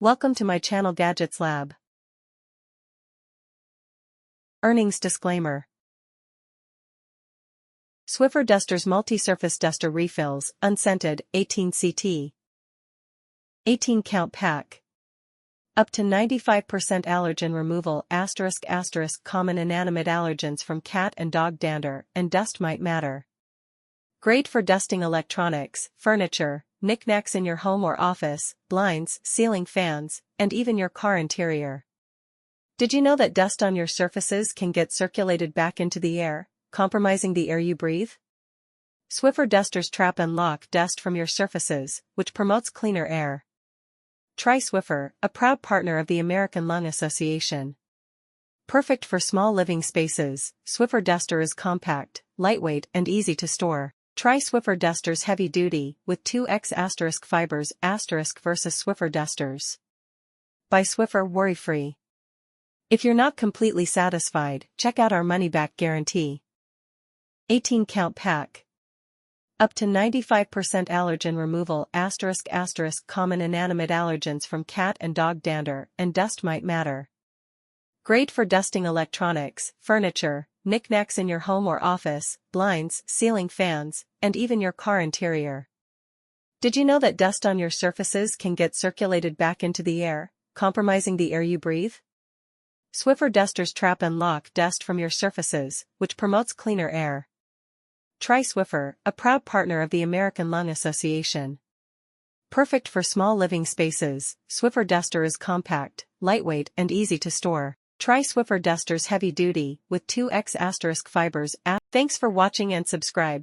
Welcome to my channel Gadgets Lab. Earnings disclaimer. Swiffer Dusters Multi-Surface Duster Refills, Unscented, 18 CT. 18 count pack. Up to 95% allergen removal *** common inanimate allergens from cat and dog dander and dust mite matter. Great for dusting electronics, furniture, knick-knacks in your home or office, blinds, ceiling fans, and even your car interior. Did you know that dust on your surfaces can get circulated back into the air, compromising the air you breathe? Swiffer Dusters trap and lock dust from your surfaces, which promotes cleaner air. Try Swiffer, a proud partner of the American Lung Association. Perfect for small living spaces, Swiffer Duster is compact, lightweight and easy to store. Try Swiffer Dusters Heavy Duty with 2x** fibers * versus Swiffer Dusters. By Swiffer, worry-free. If you're not completely satisfied, check out our money-back guarantee. 18 count pack. Up to 95% allergen removal ** common inanimate allergens from cat and dog dander and dust mite matter. Great for dusting electronics, furniture, knick-knacks in your home or office, blinds, ceiling fans, and even your car interior. Did you know that dust on your surfaces can get circulated back into the air, compromising the air you breathe? Swiffer Dusters trap and lock dust from your surfaces, which promotes cleaner air. Try Swiffer, a proud partner of the American Lung Association. Perfect for small living spaces, Swiffer Duster is compact, lightweight and easy to store. Try Swiffer Dusters Heavy Duty with 2x** fibers. Thanks for watching and subscribe.